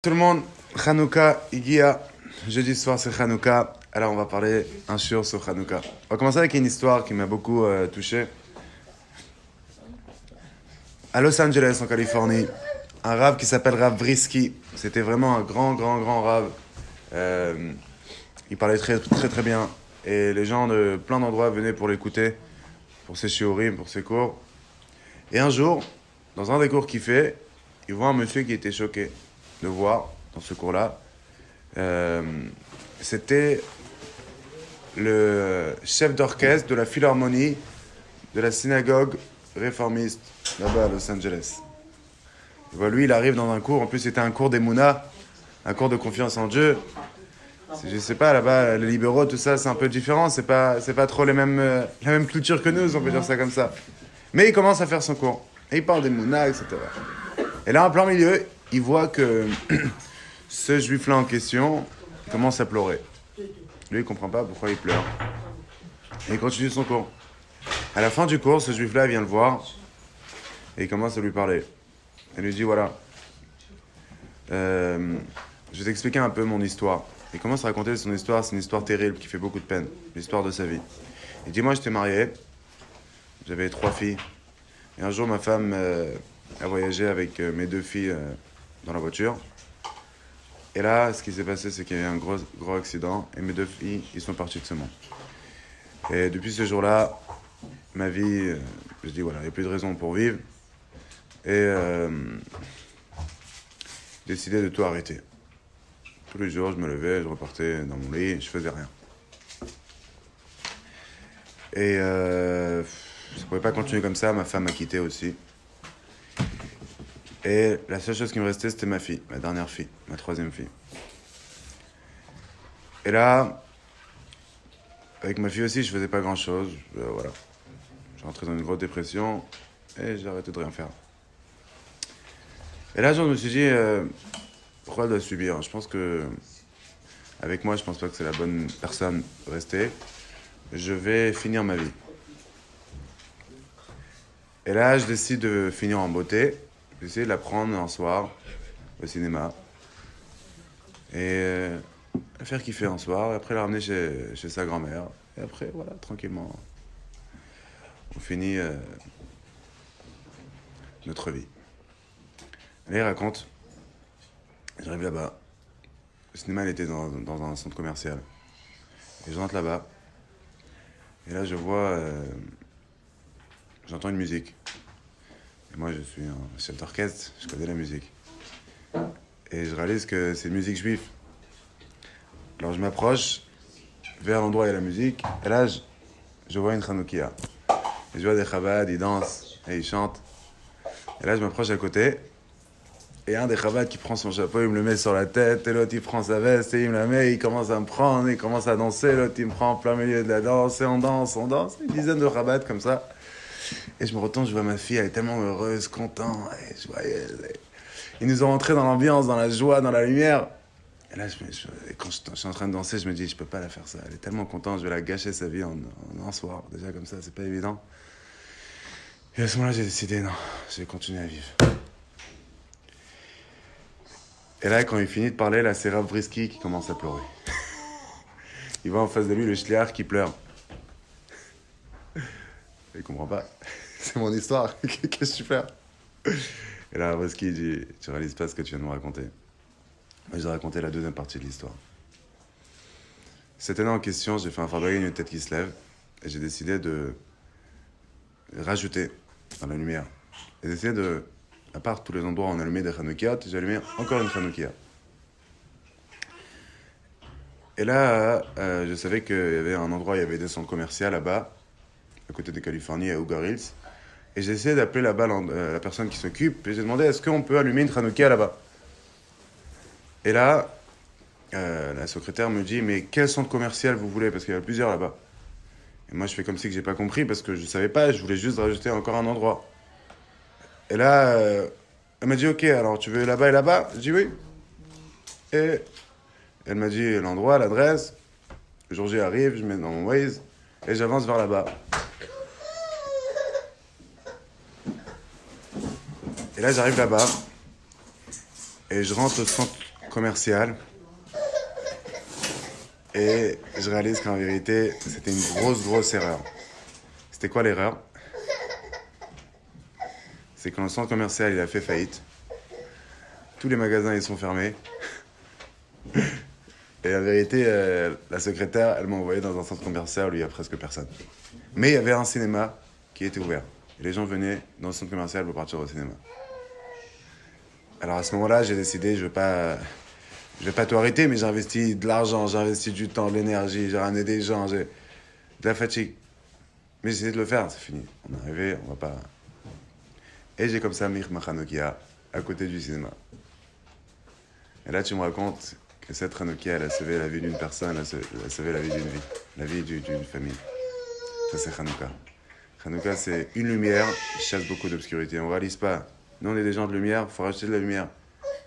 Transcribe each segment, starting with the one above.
Tout le monde, Hanouka, Igia, jeudi soir c'est Hanouka, alors on va parler un shiur sur Hanouka. On va commencer avec une histoire qui m'a beaucoup touché. À Los Angeles, en Californie, un rave qui s'appelle Rav Brisky, c'était vraiment un grand rave. Il parlait très bien et les gens de plein d'endroits venaient pour l'écouter, pour ses shiurim, pour ses cours. Et un jour, dans un des cours qu'il fait, il voit un monsieur qui était choqué de voir dans ce cours-là. C'était le chef d'orchestre de la philharmonie de la synagogue réformiste là-bas à Los Angeles. Et voilà, lui, il arrive dans un cours, en plus c'était un cours d'Emouna, un cours de confiance en Dieu. Je sais pas, là-bas, les libéraux, tout ça, c'est un peu différent, c'est pas trop la même culture que nous, on peut dire ça comme ça. Mais il commence à faire son cours, et il parle d'Emouna, etc. Et là, en plein milieu, il voit que ce juif-là en question, il commence à pleurer. Lui, il comprend pas pourquoi il pleure. Et il continue son cours. À la fin du cours, ce juif-là vient le voir et il commence à lui parler. Il lui dit, voilà, je vais t'expliquer un peu mon histoire. Il commence à raconter son histoire, c'est une histoire terrible qui fait beaucoup de peine, l'histoire de sa vie. Il dit, moi, j'étais marié, j'avais 3 filles. Et un jour, ma femme a voyagé avec mes 2 filles dans la voiture. Et là, ce qui s'est passé, c'est qu'il y a eu un gros accident et mes 2 filles, ils sont partis de ce monde. Et depuis ce jour-là, ma vie, je dis voilà, il n'y a plus de raison pour vivre. Et j'ai décidé de tout arrêter. Tous les jours, je me levais, je repartais dans mon lit, je faisais rien. Et ça ne pouvait pas continuer comme ça, ma femme m'a quitté aussi. Et la seule chose qui me restait, c'était ma fille, ma dernière fille, ma 3e fille. Et là, avec ma fille aussi, je faisais pas grand-chose. Voilà. Je rentrais dans une grosse dépression et j'ai arrêté de rien faire. Et là, je me suis dit, pourquoi elle doit subir ? Je pense que, avec moi, je pense pas que c'est la bonne personne de rester. Je vais finir ma vie. Et là, je décide de finir en beauté. J'essaie de la prendre un soir au cinéma et la faire kiffer un soir et après la ramener chez sa grand-mère et après voilà, tranquillement on finit notre vie. Et là, il raconte, j'arrive là-bas, le cinéma il était dans un centre commercial et je rentre là-bas et là je vois j'entends une musique. Et moi, je suis un chef d'orchestre, je connais la musique. Et je réalise que c'est une musique juive. Alors je m'approche vers l'endroit où il y a la musique, et là, je vois une Hanoukia. Et je vois des Chabad, ils dansent, et ils chantent. Et là, je m'approche à côté, et un des Chabad qui prend son chapeau, il me le met sur la tête, et l'autre, il prend sa veste, et il me la met, il commence à me prendre, il commence à danser, l'autre, il me prend en plein milieu de la danse, et on danse. Une dizaine de Chabad comme ça. Et je me retourne, je vois ma fille, elle est tellement heureuse, contente, et joyeuse. Ils nous ont rentrés dans l'ambiance, dans la joie, dans la lumière. Et là, quand je suis en train de danser, je me dis, je peux pas la faire ça. Elle est tellement contente, je vais la gâcher sa vie en un soir. Déjà comme ça, c'est pas évident. Et à ce moment-là, j'ai décidé, non, je vais continuer à vivre. Et là, quand il finit de parler, là, c'est Rav Brisky qui commence à pleurer. Il voit en face de lui le shliach qui pleure. Il comprend pas. C'est mon histoire. Qu'est-ce que tu fais ? Et là, Brisky dit, tu réalises pas ce que tu viens de me raconter. Moi, j'ai raconté la 2e partie de l'histoire. Cette année en question, j'ai fait un fardeau une tête qui se lève et j'ai décidé de rajouter dans la lumière. Et d'essayer de, à part tous les endroits où on a allumé des Hanoukiat, j'ai allumé encore une Hanoukia. Et là, je savais qu'il y avait un endroit où il y avait des centres commerciaux là-bas, à côté de Californie, à Ugar Hills. Et j'ai essayé d'appeler là-bas la personne qui s'occupe, et j'ai demandé est-ce qu'on peut allumer une Hanoukia là-bas. Et là, la secrétaire me dit mais quel centre commercial vous voulez, parce qu'il y a plusieurs là-bas. Et moi je fais comme si que j'ai pas compris, parce que je savais pas, je voulais juste rajouter encore un endroit. Et là, elle m'a dit ok, alors tu veux là-bas et là-bas ? Je dis oui. Et elle m'a dit l'endroit, l'adresse. Le jour J arrive, je mets dans mon Waze, et j'avance vers là-bas. Et là, j'arrive là-bas, et je rentre au centre commercial. Et je réalise qu'en vérité, c'était une grosse erreur. C'était quoi l'erreur? C'est que le centre commercial, il a fait faillite. Tous les magasins, ils sont fermés. Et en vérité, la secrétaire, elle m'a envoyé dans un centre commercial où il n'y a presque personne. Mais il y avait un cinéma qui était ouvert. Et les gens venaient dans le centre commercial pour partir au cinéma. Alors à ce moment-là, j'ai décidé, je vais pas tout arrêter, mais j'ai investi de l'argent, j'ai investi du temps, de l'énergie, j'ai ramené des gens, j'ai de la fatigue. Mais j'ai essayé de le faire, c'est fini. On est arrivé, on va pas... Et j'ai comme ça mis ma Hanoukia à côté du cinéma. Et là, tu me racontes que cette Hanoukia, elle a sauvé la vie d'une personne, elle a sauvé la vie d'une vie, la vie d'une famille. Ça, c'est Hanouka. Hanouka, c'est une lumière qui chasse beaucoup d'obscurité. On ne réalise pas. Nous, on est des gens de lumière, il faut rajouter de la lumière.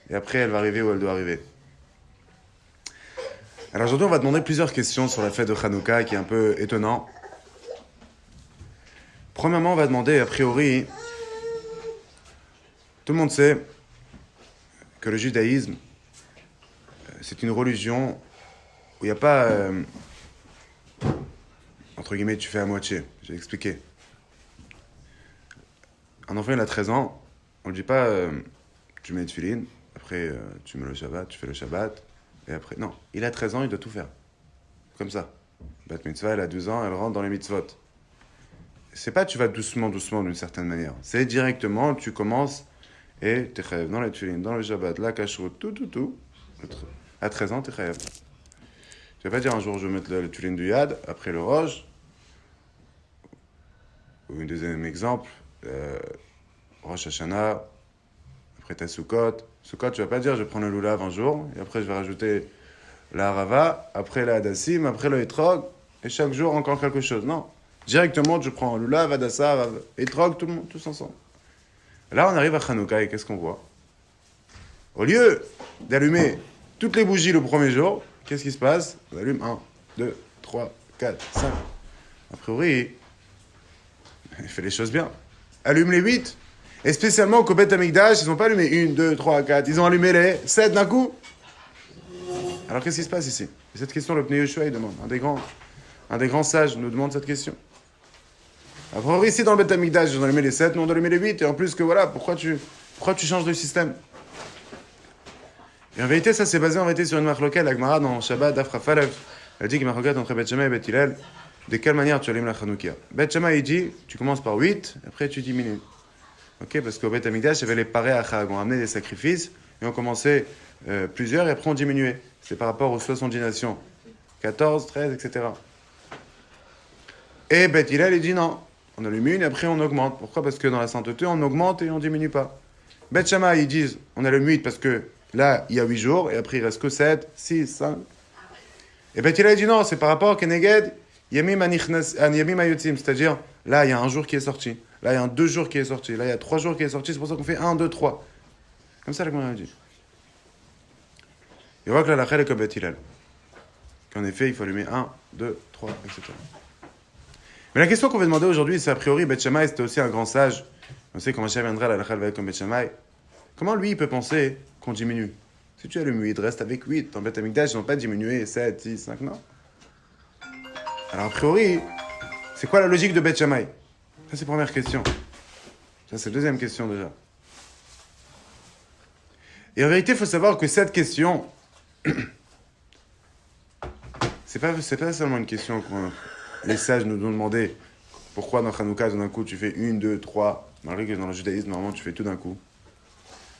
Et après, elle va arriver où elle doit arriver. Alors aujourd'hui, on va demander plusieurs questions sur la fête de Hanouka, qui est un peu étonnant. Premièrement, on va demander, a priori, tout le monde sait que le judaïsme, c'est une religion où il n'y a pas, entre guillemets, tu fais à moitié. J'ai expliqué. Un enfant, il a 13 ans, on ne lui dit pas, tu mets les tefilines, après tu mets le Shabbat, tu fais le Shabbat, et après, non, il a 13 ans, il doit tout faire. Comme ça. Bat mitzvah, elle a 12 ans, elle rentre dans les mitzvot. C'est pas tu vas doucement d'une certaine manière. C'est directement, tu commences et t'es chayav dans les tefilines, dans le Shabbat, la kashrut, tout. À 13 ans, t'es chayav. Tu vas pas dire un jour je vais mettre le tefilin du Yad, après le Rosh. Ou un deuxième exemple, Rosh Hashanah, après t'as Sukkot. Sukkot, tu vas pas dire je prends le Lulav un jour, et après je vais rajouter la Harava, après la Hadassim, après le Etrog, et chaque jour encore quelque chose. Non. Directement, tu prends Lulav, Hadassah, Etrog, tout le monde, tous ensemble. Là, on arrive à Hanouka, et qu'est-ce qu'on voit? Au lieu d'allumer toutes les bougies le premier jour, qu'est-ce qui se passe? On allume 1, 2, 3, 4, 5. A priori, il fait les choses bien. Allume les 8. Et spécialement au Kobet Amikdash, ils n'ont pas allumé 1, 2, 3, 4. Ils ont allumé les 7 d'un coup. Alors qu'est-ce qui se passe ici? Et cette question, le Pnei Yoshua, il demande. Un des grands sages nous demande cette question. A priori, ici, dans le Bet Amikdash, ils ont allumé les 7, nous on a allumé les 8. Et en plus que voilà, pourquoi tu changes de système? Et en vérité, ça c'est basé en vérité sur une marque la Gemara dans Shabbat d'Afra Falev. Elle dit qu'il y a une marque entre Bet Shammai et Bet Hillel. De quelle manière tu allumes la Hanoukia? Bet Shammai, il dit, tu commences par 8, après tu diminues. Ok, parce qu'au Bet Amikdash, il y avait les parés à Chag, on amenait des sacrifices, et on commençait plusieurs, et après on diminuait. C'est par rapport aux 70 nations. 14, 13, etc. Et Bet Hillel, il dit non. On allume une, et après on augmente. Pourquoi? Parce que dans la sainteté, on augmente et on diminue pas. Bet Shammai, ils disent, on allume 8 parce que là, il y a 8 jours, et après il reste que 7, 6, 5. Et Bet Hillel, il dit non, c'est par rapport à Keneged, Yamim Ayotzim, c'est-à-dire, là, il y a un jour qui est sorti. Là, il y a 2 jours qui est sorti. Là, il y a 3 jours qui est sorti. C'est pour ça qu'on fait 1, 2, 3. Comme ça, la Gemara dit. Et on voit que la lacha est comme Bet Hillel. Qu'en effet, il faut allumer 1, 2, 3, etc. Mais la question qu'on va demander aujourd'hui, c'est a priori, Bet Shammai, c'était aussi un grand sage. On sait quand Mashiach viendra, la lacha va être comme Bet Shammai. Comment lui, il peut penser qu'on diminue? Si tu allumes 8, reste avec 8. Dans Bet Amikdash, ils n'ont pas diminué 7, 6, 5, non. Alors, a priori, c'est quoi la logique de Bet Shammai? Ça, c'est la première question. Ça, c'est la deuxième question, déjà. Et en vérité, il faut savoir que cette question, c'est pas seulement une question que les sages nous ont demandé pourquoi dans Hanouka, d'un coup, tu fais 1, 2, 3, malgré que dans le judaïsme, normalement, tu fais tout d'un coup.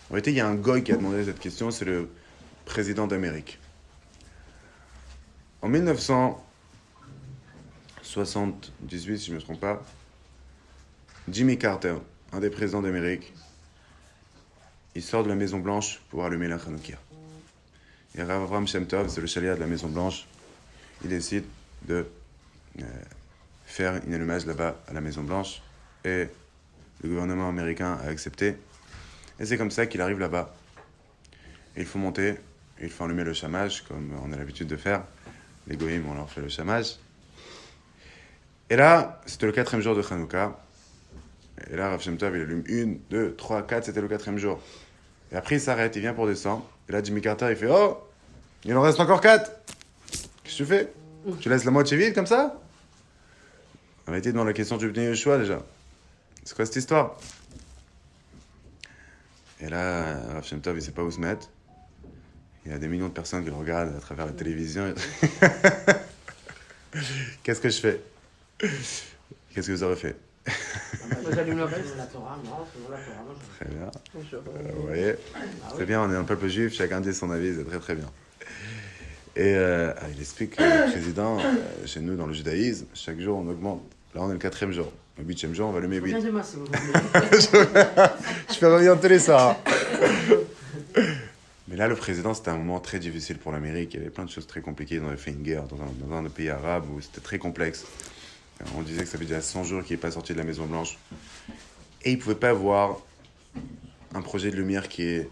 En vérité, il y a un goy qui a demandé cette question, c'est le président d'Amérique. En 1978, si je ne me trompe pas, Jimmy Carter, un des présidents d'Amérique, il sort de la Maison Blanche pour allumer la Hanoukia. Et Rav Avraham Shem Tov, c'est le chalier de la Maison Blanche, il décide de faire une allumage là-bas à la Maison Blanche et le gouvernement américain a accepté. Et c'est comme ça qu'il arrive là-bas. Et il faut monter, et il faut allumer le chamage, comme on a l'habitude de faire. Les goïms, on leur fait le chamage. Et là, c'était le 4e jour de Hanouka. Et là, Rav Shem Tov, il allume 1, 2, 3, 4, c'était le 4e jour. Et après, il s'arrête, il vient pour descendre. Et là, Jimmy Carter, il fait « Oh, il en reste encore 4. Qu'est-ce que tu fais? Tu laisses la moitié vide comme ça ?» On a été dans la question du Bnei Yeshua déjà. C'est quoi cette histoire? Et là, Rav Shem Tov, il sait pas où se mettre. Il y a des millions de personnes qui le regardent à travers la télévision. Qu'est-ce que je fais? Qu'est-ce que vous aurez fait? J'allume la Torah, non, c'est la Torah. Très bien. Vous voyez? Très bien, on est un peuple juif, chacun dit son avis, c'est très très bien. Et il explique que le président, chez nous dans le judaïsme, chaque jour on augmente. Là on est le 4e jour. Le 8e jour, on va allumer 8. Je fais revenir tous les soirs. Mais là, le président, c'était un moment très difficile pour l'Amérique. Il y avait plein de choses très compliquées. Ils avaient fait une guerre dans un pays arabe où c'était très complexe. On disait que ça fait déjà 100 jours qu'il n'est pas sorti de la Maison-Blanche. Et il ne pouvait pas voir un projet de lumière qui est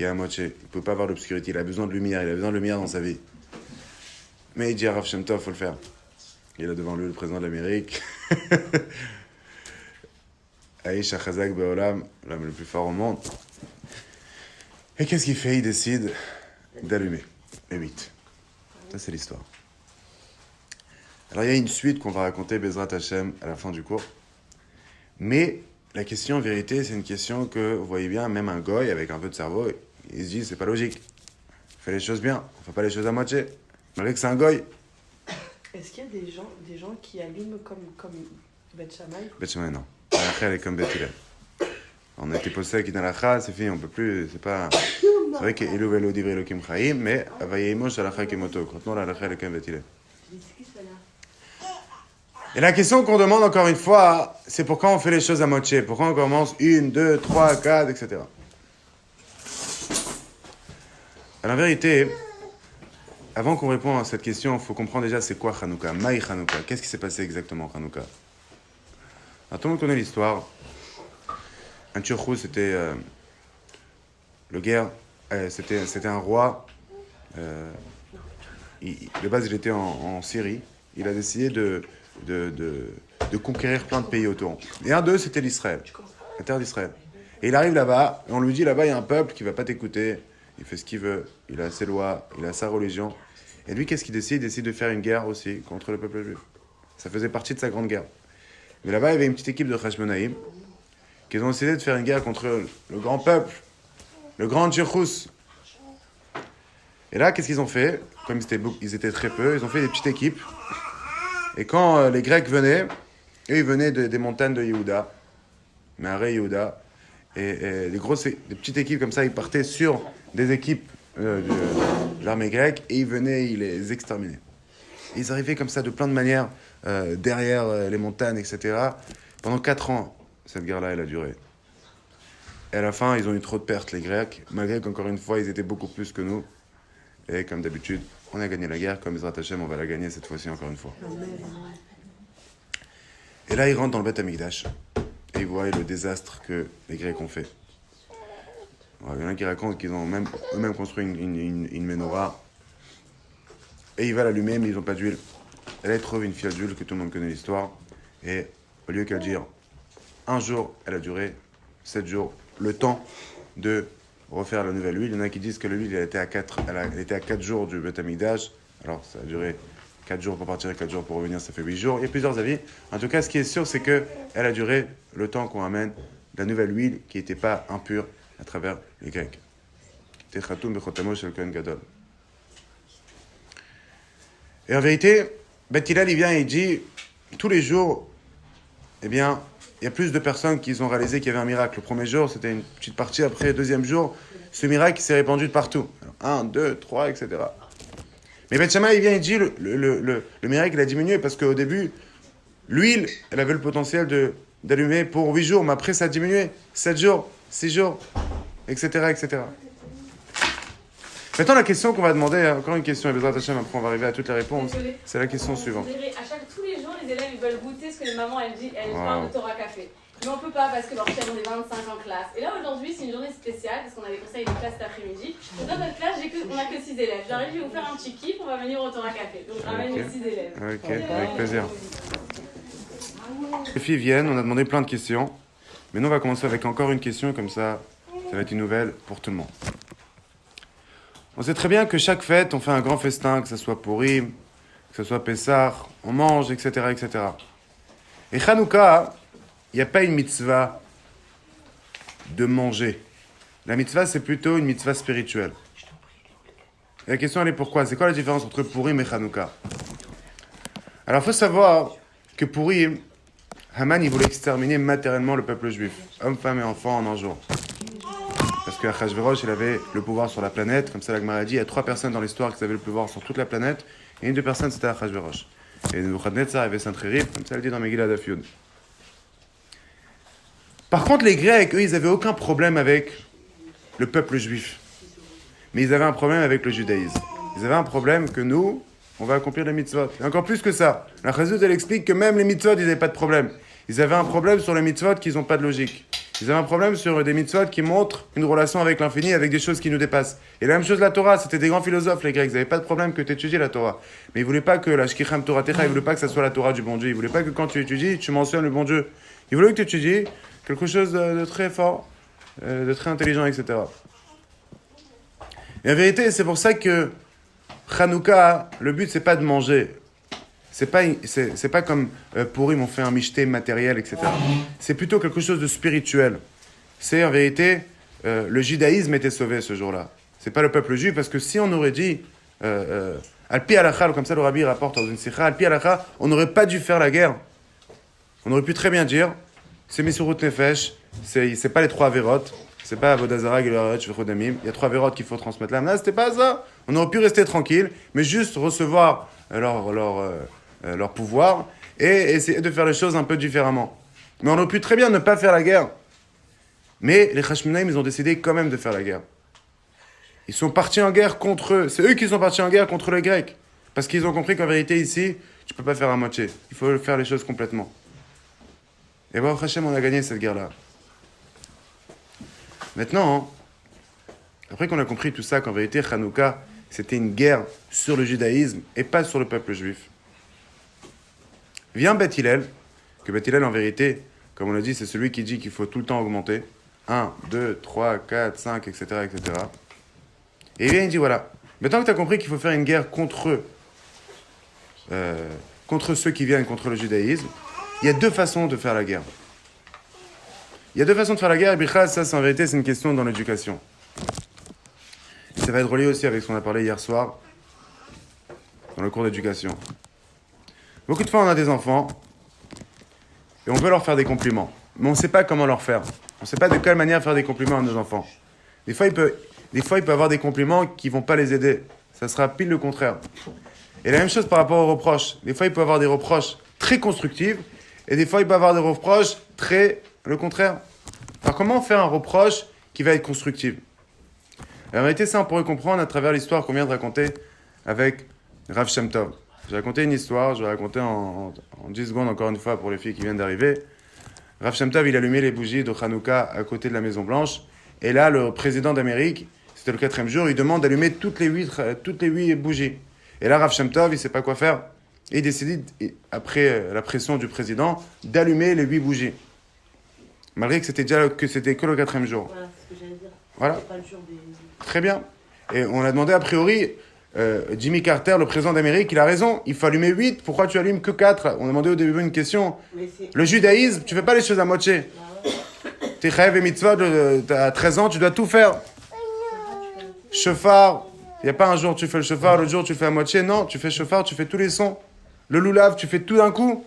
à moitié. Il ne pouvait pas avoir l'obscurité. Il a besoin de lumière. Il a besoin de lumière dans sa vie. Mais il dit à Rav Shem Tov, il faut le faire. Il a devant lui le président de l'Amérique. Aïch Achazak Be'olam, l'homme le plus fort au monde. Et qu'est-ce qu'il fait? Il décide d'allumer les 8. Ça, c'est l'histoire. Alors, il y a une suite qu'on va raconter, Bezrat Hashem, à la fin du cours. Mais la question, en vérité, c'est une question que, vous voyez bien, même un goy avec un peu de cerveau, il se dit, c'est pas logique. On fait les choses bien, on fait pas les choses à moitié. Malgré que c'est un goy. Est-ce qu'il y a des gens qui allument comme Beth Shammai? Beth Shammai, non. Après, elle est comme Beth Hillel. On a été posé avec une halakha, c'est fini, on peut plus, c'est pas... C'est vrai qu'il ouvre le divrei Elokim Chaim, mais avayeimosh halakha kemoto. Quand non, la halakha elle est comme Beth Hillel. Et la question qu'on demande encore une fois, c'est pourquoi on fait les choses à moitié? Pourquoi on commence 1, 2, 3, 4, etc. Alors, en vérité, avant qu'on réponde à cette question, il faut comprendre déjà c'est quoi Hanouka, Maï Hanouka. Qu'est-ce qui s'est passé exactement Hanouka? Alors, tout le monde connaît l'histoire. Un Turchou, c'était c'était un roi. De base, il était en Syrie. Il a décidé de conquérir plein de pays autour. Et un d'eux, c'était l'Israël, la terre d'Israël. Et il arrive là-bas, et on lui dit là-bas, il y a un peuple qui ne va pas t'écouter, il fait ce qu'il veut, il a ses lois, il a sa religion. Et lui, qu'est-ce qu'il décide? Il décide de faire une guerre aussi contre le peuple juif. Ça faisait partie de sa grande guerre. Mais là-bas, il y avait une petite équipe de Hashmonaïm qui ont décidé de faire une guerre contre le grand peuple, le grand Djirchous. Et là, qu'est-ce qu'ils ont fait? Comme ils étaient très peu, ils ont fait des petites équipes. Et quand les Grecs venaient, eux, ils venaient des montagnes de Yehuda, Marais Yehuda, et des petites équipes comme ça, ils partaient sur des équipes de l'armée grecque, et ils venaient, ils les exterminaient. Et ils arrivaient comme ça de plein de manières, derrière les montagnes, etc. Pendant 4 ans, cette guerre-là, elle a duré. Et à la fin, ils ont eu trop de pertes, les Grecs, malgré qu'encore une fois, ils étaient beaucoup plus que nous. Et comme d'habitude, on a gagné la guerre, comme Bezrat Hashem, on va la gagner cette fois-ci encore une fois. Et là, ils rentrent dans le Beth Amikdash, et ils voient le désastre que les Grecs ont fait. Alors, il y en a qui racontent qu'ils ont eux-mêmes construit une menorah, et ils veulent l'allumer, mais ils n'ont pas d'huile. Et là, ils trouvent une fiole d'huile, que tout le monde connaît l'histoire, et au lieu qu'elle dure 1 jour, elle a duré 7 jours, le temps de refaire la nouvelle huile. Il y en a qui disent que l'huile elle était à 4 jours du Beth Amikdash. Alors ça a duré 4 jours pour partir et 4 jours pour revenir, ça fait 8 jours. Il y a plusieurs avis. En tout cas, ce qui est sûr, c'est qu'elle a duré le temps qu'on amène la nouvelle huile qui n'était pas impure à travers les Grecs. Et en vérité, Beth Hillel, il vient et il dit, tous les jours, eh bien, il y a plus de personnes qui ont réalisé qu'il y avait un miracle. Le premier jour, c'était une petite partie. Après, le deuxième jour, ce miracle s'est répandu de partout. Alors, 1, 2, 3, etc. Mais Beth Shammai, il vient et dit, le miracle, il a diminué parce qu'au début, l'huile, elle avait le potentiel d'allumer pour 8 jours. Mais après, ça a diminué. 7 jours, 6 jours, etc., etc. Maintenant, la question qu'on va demander, encore une question, et Bezrat Hashem, après on va arriver à toutes les réponses, c'est la question suivante. Tous les jours, les élèves ils veulent goûter ce que les mamans elles parlent de Torah Café. Mais on peut pas parce que leur chef, on est 25 en classe. Et là, aujourd'hui, c'est une journée spéciale parce qu'on avait conseillé une classe cet après-midi. Et dans notre classe, on a que 6 élèves. J'arrive, je vais vous faire un petit kiff, on va venir au Torah Café. Donc, je ramène les 6 élèves. Ok, avec plaisir. Les filles viennent, on a demandé plein de questions. Mais nous, on va commencer avec encore une question, comme ça va être une nouvelle pour tout le monde. On sait très bien que chaque fête, on fait un grand festin, que ce soit Purim, que ce soit Pessah, on mange, etc., etc. Et Hanouka, il n'y a pas une mitzvah de manger. La mitzvah, c'est plutôt une mitzvah spirituelle. Et la question, elle est pourquoi? C'est quoi la différence entre Purim et Hanouka? Alors, il faut savoir que Purim, Haman, il voulait exterminer matériellement le peuple juif, hommes, femmes et enfants en un jour. Parce que Achashverosh, il avait le pouvoir sur la planète. Comme ça, la Gemara dit, il y a 3 personnes dans l'histoire qui avaient le pouvoir sur toute la planète. Et une des personnes, c'était Achashverosh. Et Nebuchadnezzar avait Saint-Trérif, comme ça, elle dit dans Megillah Daf Yud. Par contre, les Grecs, eux, ils n'avaient aucun problème avec le peuple juif. Mais ils avaient un problème avec le judaïsme. Ils avaient un problème que nous, on va accomplir les mitzvot. Et encore plus que ça. La Chassidut, elle explique que même les mitzvot, ils n'avaient pas de problème. Ils avaient un problème sur les mitzvot qui n'ont pas de logique. Ils avaient un problème sur des mitzvot qui montrent une relation avec l'infini, avec des choses qui nous dépassent. Et la même chose la Torah, c'était des grands philosophes, les Grecs. Ils n'avaient pas de problème que tu étudies la Torah. Mais ils ne voulaient pas que la Shkicham Torah Techa, ils ne voulaient pas que ça soit la Torah du bon Dieu. Ils ne voulaient pas que quand tu étudies, tu mentionnes le bon Dieu. Ils voulaient que tu étudies quelque chose de très fort, de très intelligent, etc. Et en vérité, c'est pour ça que Hanouka, le but, c'est pas de manger. C'est pas comme Purim, on fait un michté matériel, etc. C'est plutôt quelque chose de spirituel. C'est en vérité, le judaïsme était sauvé ce jour-là. C'est pas le peuple juif, parce que si on aurait dit Al-Pi Halakha, comme ça le Rabbi rapporte dans une sikha, Al-Pi Halakha, on n'aurait pas dû faire la guerre. On aurait pu très bien dire, c'est Mesurut Nefesh, c'est pas les 3 vérotes, c'est pas Avodazara, Gelaret, Shvechodamim, il y a 3 vérotes qu'il faut transmettre là. Là, c'était pas ça. On aurait pu rester tranquille, mais juste recevoir leur pouvoir et essayer de faire les choses un peu différemment. Mais on aurait pu très bien ne pas faire la guerre. Mais les Hashmonaïm, ils ont décidé quand même de faire la guerre. Ils sont partis en guerre contre eux. C'est eux qui sont partis en guerre contre les Grecs. Parce qu'ils ont compris qu'en vérité, ici, tu peux pas faire à moitié. Il faut faire les choses complètement. Et Baruch Hashem, on a gagné cette guerre-là. Maintenant, après qu'on a compris tout ça, qu'en vérité, Hanouka, c'était une guerre sur le judaïsme et pas sur le peuple juif. Vient Beth Hillel, que Beth Hillel, en vérité, comme on l'a dit, c'est celui qui dit qu'il faut tout le temps augmenter. 1, 2, 3, 4, 5, etc., etc. Et il vient, il dit, voilà, maintenant que tu as compris qu'il faut faire une guerre contre ceux qui viennent contre le judaïsme, il y a 2 façons de faire la guerre. Il y a 2 façons de faire la guerre, et Bichaz, ça, en vérité, c'est une question dans l'éducation. Ça va être relié aussi avec ce qu'on a parlé hier soir, dans le cours d'éducation. Beaucoup de fois, on a des enfants, et on veut leur faire des compliments, mais on ne sait pas comment leur faire. On ne sait pas de quelle manière faire des compliments à nos enfants. Des fois, il peut avoir des compliments qui ne vont pas les aider. Ça sera pile le contraire. Et la même chose par rapport aux reproches. Des fois, il peut avoir des reproches très constructifs, et des fois, il peut avoir des reproches très... le contraire. Alors, comment faire un reproche qui va être constructif? En réalité, ça, on pourrait comprendre à travers l'histoire qu'on vient de raconter avec Rav Shem Tov. J'ai raconté une histoire, je vais raconter en 10 secondes, encore une fois, pour les filles qui viennent d'arriver. Rav Shem Tov, il allumait les bougies de Hanouka à côté de la Maison Blanche. Et là, le président d'Amérique, c'était le 4e jour, il demande d'allumer toutes les 8 bougies. Et là, Rav Shem Tov, il ne sait pas quoi faire. Et il décide, après la pression du président, d'allumer les 8 bougies. Malgré que c'était que le 4e jour. Voilà, c'est ce que j'allais dire. Voilà. C'est pas le jour des... Très bien. Et on a demandé a priori, Jimmy Carter, le président d'Amérique, il a raison. Il faut allumer 8. Pourquoi tu allumes que 4? On a demandé au début une question. Le judaïsme, tu fais pas les choses à moitié. T'es chayav et mitzvah, à 13 ans, tu dois tout faire. Shofar, il n'y a pas un jour tu fais le shofar, l'autre jour tu le fais à moitié. Non, tu fais shofar, tu fais tous les sons. Le lulav, tu fais tout d'un coup.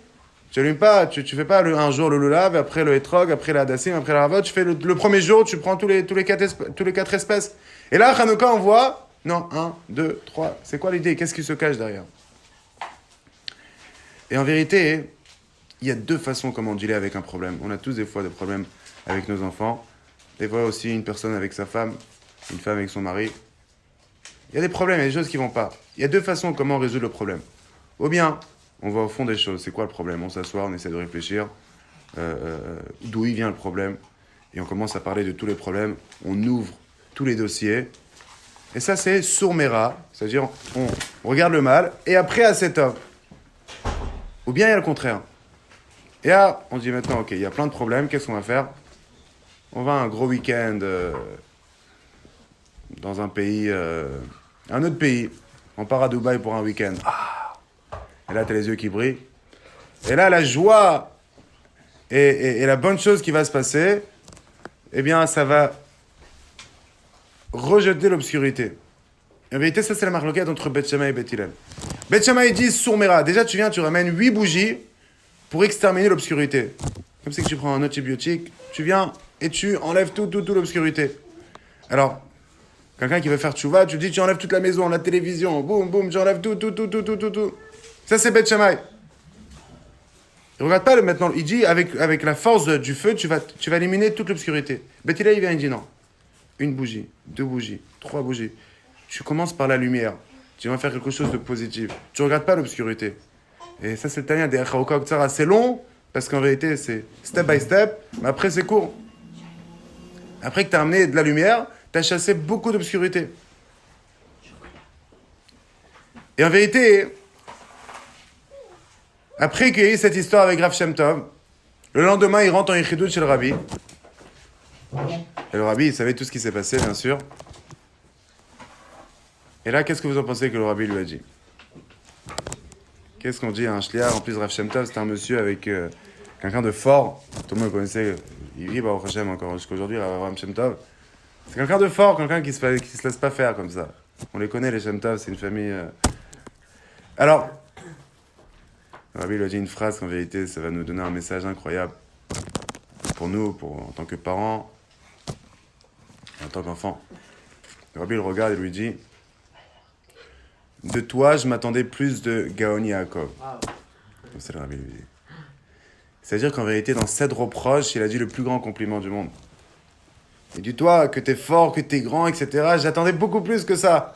Tu allumes pas, tu fais pas un jour le lulav, après le etrog, après la hadassim, après la ravot. Tu fais le premier jour, tu prends tous les 4 espèces. Et là, Hanouka, on voit, non, 1, 2, 3. C'est quoi l'idée? Qu'est-ce qui se cache derrière? Et en vérité, il y a 2 façons comment dealer avec un problème. On a tous des fois des problèmes avec nos enfants. Des fois aussi une personne avec sa femme, une femme avec son mari. Il y a des problèmes, il y a des choses qui vont pas. Il y a 2 façons comment résoudre le problème. Ou bien, on va au fond des choses. C'est quoi le problème? On s'assoit, on essaie de réfléchir d'où il vient le problème. Et on commence à parler de tous les problèmes. On ouvre tous les dossiers. Et ça, c'est sourmera. C'est-à-dire, on regarde le mal. Et après, à cet homme. Ou bien, il y a le contraire. Et là, on dit maintenant, OK, il y a plein de problèmes. Qu'est-ce qu'on va faire? On va à un gros week-end dans un pays, un autre pays. On part à Dubaï pour un week-end. Et là, tu as les yeux qui brillent. Et là, la joie et la bonne chose qui va se passer, eh bien, ça va rejeter l'obscurité. En vérité, ça, c'est la marloquette entre Beth Shammai et Beth Hillel. Beth Shammai dit Sourmera. Déjà, tu viens, tu ramènes 8 bougies pour exterminer l'obscurité. Comme si tu prends un antibiotique, tu viens et tu enlèves toute l'obscurité. Alors, quelqu'un qui veut faire tchouva, tu dis tu enlèves toute la maison, la télévision, boum, boum, tu enlèves tout. Ça, c'est Beth Shammai. Il regarde pas maintenant, il dit avec la force du feu, tu vas éliminer toute l'obscurité. Beth Hillel, il vient, il dit non. 1 bougie, 2 bougies, 3 bougies. Tu commences par la lumière. Tu vas faire quelque chose de positif. Tu ne regardes pas l'obscurité. Et ça, c'est le Tanya des Chaouka Tsara. C'est long, parce qu'en réalité, c'est step by step, mais après, c'est court. Après que tu as amené de la lumière, tu as chassé beaucoup d'obscurité. Et en vérité, après qu'il y ait eu cette histoire avec Rav Shem Tov, le lendemain, il rentre en Yichidut chez le Rabbi. Et le Rabbi, il savait tout ce qui s'est passé, bien sûr. Et là, qu'est-ce que vous en pensez que le Rabbi lui a dit? Qu'est-ce qu'on dit à un shliach? En plus, Rav Shem Tov, c'était un monsieur avec quelqu'un de fort. Tout le monde le connaissait. Il vit Baruch Hashem encore jusqu'à aujourd'hui, Rav Shem Tov. C'est quelqu'un de fort, quelqu'un qui se laisse pas faire comme ça. On les connaît, les Shem Tov, c'est une famille... Alors, le Rabbi lui a dit une phrase qu'en vérité, ça va nous donner un message incroyable. Pour nous, en tant que parents, en tant qu'enfants. Le Rabbi le regarde et lui dit... De toi, je m'attendais plus de Gaon Yaakov. Comme ça, le Rabbi lui dit. C'est-à-dire qu'en vérité, dans 7 reproches, il a dit le plus grand compliment du monde. Il dit, toi, que t'es fort, que t'es grand, etc. J'attendais beaucoup plus que ça.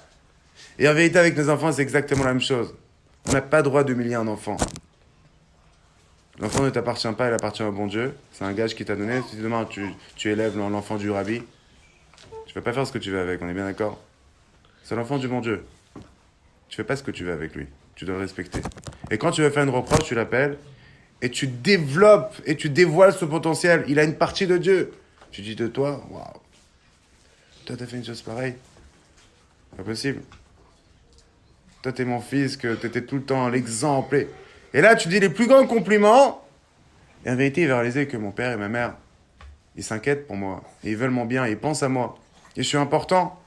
Et en vérité, avec nos enfants, c'est exactement la même chose. On n'a pas le droit d'humilier un enfant. L'enfant ne t'appartient pas, il appartient au bon Dieu. C'est un gage qui t'a donné. Si demain, tu élèves l'enfant du Rabbi, tu ne vas pas faire ce que tu veux avec, on est bien d'accord? C'est l'enfant du bon Dieu. Tu fais pas ce que tu veux avec lui. Tu dois le respecter. Et quand tu veux faire une reproche, tu l'appelles et tu développes et tu dévoiles ce potentiel. Il a une partie de Dieu. Tu dis de toi, waouh, toi t'as fait une chose pareille. Pas possible. Toi t'es mon fils, que t'étais tout le temps l'exemple. Et là tu dis les plus grands compliments. Et en vérité, il va réaliser que mon père et ma mère, ils s'inquiètent pour moi. Et ils veulent mon bien, ils pensent à moi. Et je suis important.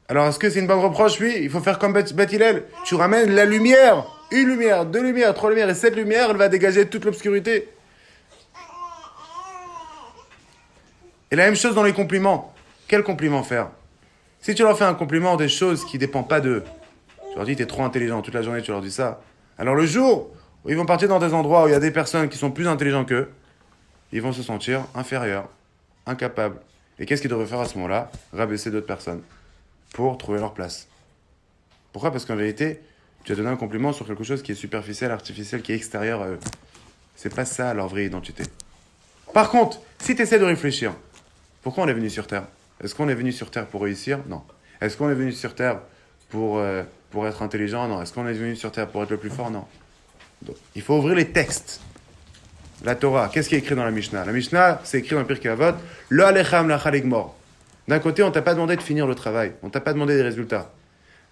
Alors, est-ce que c'est une bonne reproche? Oui, il faut faire comme Beth Hillel. Tu ramènes la lumière. 1 lumière, 2 lumières, 3 lumières. Et cette lumière, elle va dégager toute l'obscurité. Et la même chose dans les compliments. Quel compliment faire? Si tu leur fais un compliment des choses qui ne dépendent pas d'eux, tu leur dis, t'es trop intelligent, toute la journée tu leur dis ça. Alors le jour où ils vont partir dans des endroits où il y a des personnes qui sont plus intelligents qu'eux, ils vont se sentir inférieurs, incapables. Et qu'est-ce qu'ils devraient faire à ce moment-là? Rabaisser d'autres personnes pour trouver leur place. Pourquoi? Parce qu'en vérité, tu as donné un compliment sur quelque chose qui est superficiel, artificiel, qui est extérieur à eux. C'est pas ça leur vraie identité. Par contre, si tu essaies de réfléchir, pourquoi on est venu sur Terre? Est-ce qu'on est venu sur Terre pour réussir? Non. Est-ce qu'on est venu sur Terre pour être intelligent? Non. Est-ce qu'on est venu sur Terre pour être le plus fort? Non. Donc, il faut ouvrir les textes. La Torah, qu'est-ce qui est écrit dans la Mishnah? La Mishnah, c'est écrit dans Pirkei Avot, Lo alecham lachal igmor. D'un côté, on t'a pas demandé de finir le travail. On t'a pas demandé des résultats.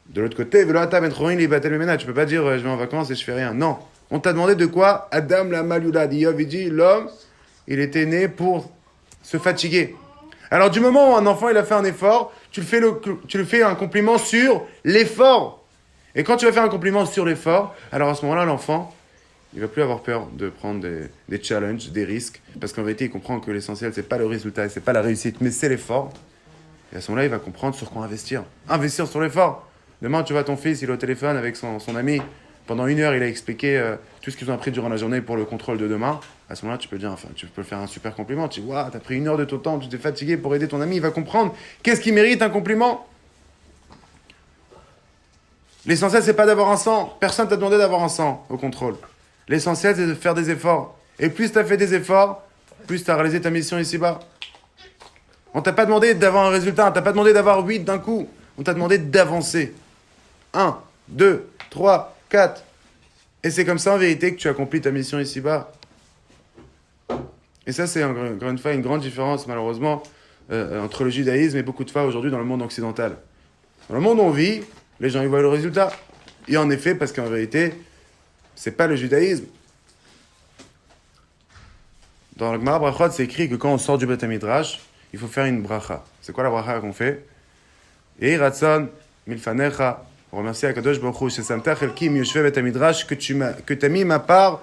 De l'autre côté, tu peux pas dire je vais en vacances et je fais rien. Non. On t'a demandé de quoi? Adam la malulad. Il dit l'homme, il était né pour se fatiguer. Alors du moment où un enfant il a fait un effort, tu le fais un compliment sur l'effort. Et quand tu vas faire un compliment sur l'effort, alors à ce moment-là, l'enfant, il va plus avoir peur de prendre des challenges, des risques, parce qu'en vérité, il comprend que l'essentiel, c'est pas le résultat, c'est pas la réussite, mais c'est l'effort. Et à ce moment-là, il va comprendre sur quoi investir. Investir sur l'effort. Demain, tu vois ton fils, il est au téléphone avec son ami. Pendant 1 heure, il a expliqué tout ce qu'ils ont appris durant la journée pour le contrôle de demain. À ce moment-là, tu peux dire, enfin, tu peux faire un super compliment. Tu dis, waouh, t'as pris 1 heure de ton temps, tu t'es fatigué pour aider ton ami. Il va comprendre qu'est-ce qui mérite un compliment. L'essentiel, c'est pas d'avoir un 100. Personne t'a demandé d'avoir un 100 au contrôle. L'essentiel, c'est de faire des efforts. Et plus tu as fait des efforts, plus tu as réalisé ta mission ici-bas. On t'a pas demandé d'avoir un résultat, on t'a pas demandé d'avoir 8 d'un coup. On t'a demandé d'avancer. 1, 2, 3, 4. Et c'est comme ça, en vérité, que tu accomplis ta mission ici-bas. Et ça, c'est encore une fois une grande différence, malheureusement, entre le judaïsme et beaucoup de fois aujourd'hui dans le monde occidental. Dans le monde où on vit, les gens ils voient le résultat. Et en effet, parce qu'en vérité, c'est pas le judaïsme. Dans le Gemara Brachot, c'est écrit que quand on sort du Beth Midrash, il faut faire une bracha. C'est quoi la bracha qu'on fait? Et Ratson milfanecha, on remercie Akadosh Baruch Hu shesamtach elkim yoshve Beth Midrash que tu as mis ma part